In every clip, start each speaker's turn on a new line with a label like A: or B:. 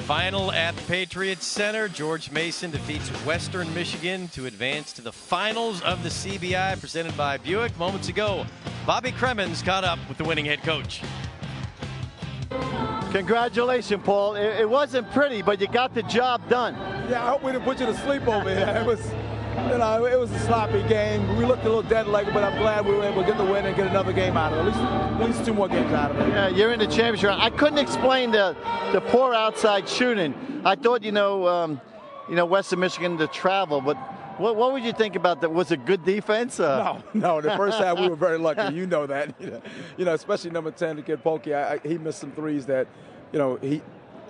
A: Final at the Patriots Center. George Mason defeats Western Michigan to advance to the finals of the CBI presented by Buick. Moments ago, Bobby Cremins caught up with the winning head coach.
B: Congratulations, Paul. It wasn't pretty, but you got the job done.
C: Yeah, I hope we didn't put you to sleep over here. It was a sloppy game. We looked a little dead-legged, but I'm glad we were able to get the win and get another game out of it. At least 2 more games out of it.
B: Yeah, you're in the championship. I couldn't explain the poor outside shooting. I thought, Western Michigan to travel, but what would you think about that? Was it good defense?
C: No. The first half we were very lucky. You know that. Especially number 10, the kid Pokey. He missed some threes that,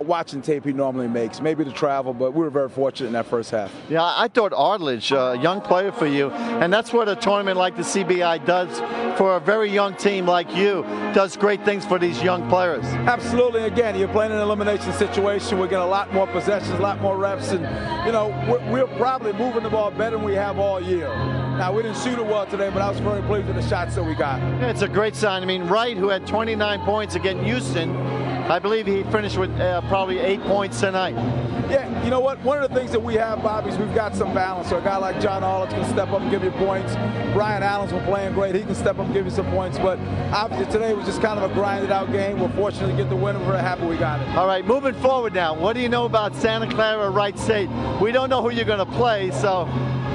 C: watching tape he normally makes. Maybe the travel, but we were very fortunate in that first half.
B: Yeah, I thought Ardledge, a young player for you, and that's what a tournament like the CBI does for a very young team like you. Does great things for these young players.
C: Absolutely. Again, you're playing an elimination situation. We're getting a lot more possessions, a lot more reps, and we're probably moving the ball better than we have all year. Now, we didn't shoot it well today, but I was very pleased with the shots that we got.
B: Yeah, it's a great sign. I mean, Wright, who had 29 points against Houston, I believe he finished with probably 8 points tonight.
C: Yeah, you know what? One of the things that we have, Bobby, is we've got some balance. So a guy like John Arledge can step up and give you points. Brian Allen's been playing great. He can step up and give you some points. But obviously today was just kind of a grinded-out game. We're fortunate to get the win, and we're very happy we got it.
B: All right, moving forward now. What do you know about Santa Clara, Wright State? We don't know who you're going to play, so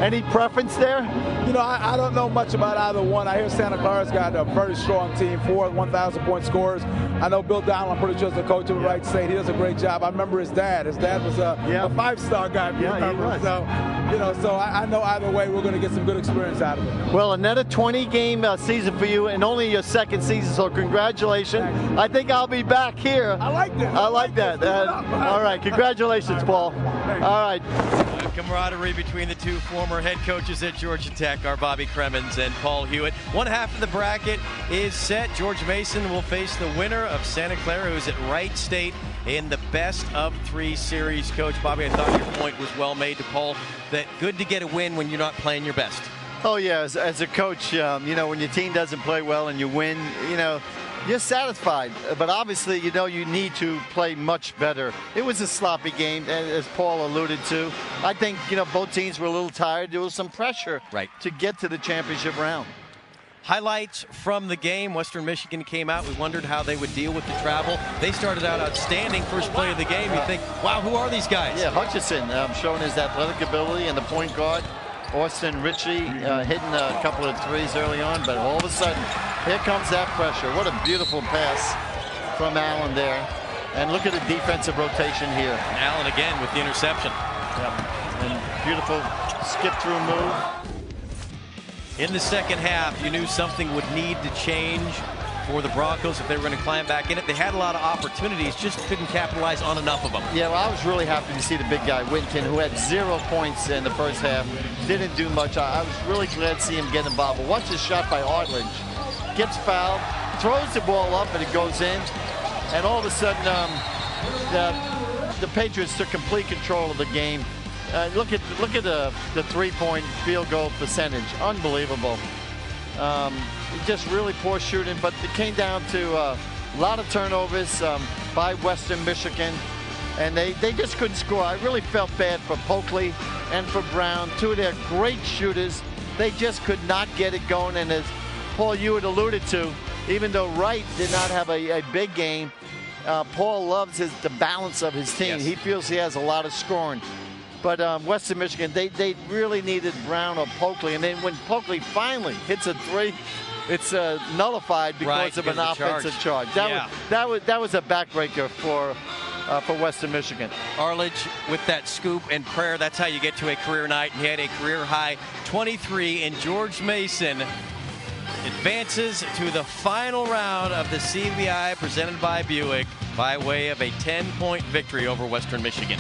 B: any preference there?
C: I don't know much about either one. I hear Santa Clara's got a very strong team, 4 1,000-point scorers. I know Bill Donald, I'm pretty sure, is the coach of Wright State. He does a great job. I remember his dad. His dad was a 5-star guy, if you remember.
B: He was.
C: So I know either way we're going to get some good experience out of it.
B: Well, another 20-game season for you, and only your second season, so congratulations. I think I'll be back here.
C: I like that.
B: I like that. All right, congratulations, Paul. All right.
A: Camaraderie between the two former head coaches at Georgia Tech are Bobby Cremins and Paul Hewitt. One half of the bracket is set. George Mason will face the winner of Santa Clara, who's at Wright State in the best-of-3 series. Coach Bobby, I thought your point was well made to Paul, that good to get a win when you're not playing your best.
B: Oh, yeah, as a coach, when your team doesn't play well and you win, you're satisfied, but obviously, you need to play much better. It was a sloppy game, as Paul alluded to. I think, both teams were a little tired. There was some pressure to get to the championship round.
A: Highlights from the game. Western Michigan came out. We wondered how they would deal with the travel. They started out outstanding. First play of the game, you think, wow, who are these guys?
B: Yeah, Hutchison showing his athletic ability, and the point guard, Austin Ritchie, hitting a couple of threes early on, but all of a sudden, here comes that pressure. What a beautiful pass from Allen there. And look at the defensive rotation here.
A: And Allen again with the interception.
B: Yep. And beautiful skip-through move.
A: In the second half, you knew something would need to change for the Broncos if they were going to climb back in it. They had a lot of opportunities, just couldn't capitalize on enough of them.
B: Yeah, well, I was really happy to see the big guy, Winton, who had 0 points in the first half. Didn't do much. I was really glad to see him get involved. But watch this shot by Ardledge. Gets fouled, throws the ball up, and it goes in. And all of a sudden, the Patriots took complete control of the game. Look at the 3-point field goal percentage. Unbelievable. Just really poor shooting, but it came down to a lot of turnovers by Western Michigan, and they just couldn't score. I really felt bad for Pokley and for Brown, 2 of their great shooters. They just could not get it going, and as Paul Hewitt alluded to, even though Wright did not have a big game, Paul loves the balance of his team.
A: Yes.
B: He feels he has a lot of scoring. But Western Michigan, they really needed Brown or Pokley, and then when Pokley finally hits a 3, it's nullified because of an offensive charge. That was a backbreaker for Western Michigan.
A: Arledge with that scoop and prayer, that's how you get to a career night. He had a career high 23, and George Mason advances to the final round of the CBI presented by Buick by way of a 10-point victory over Western Michigan.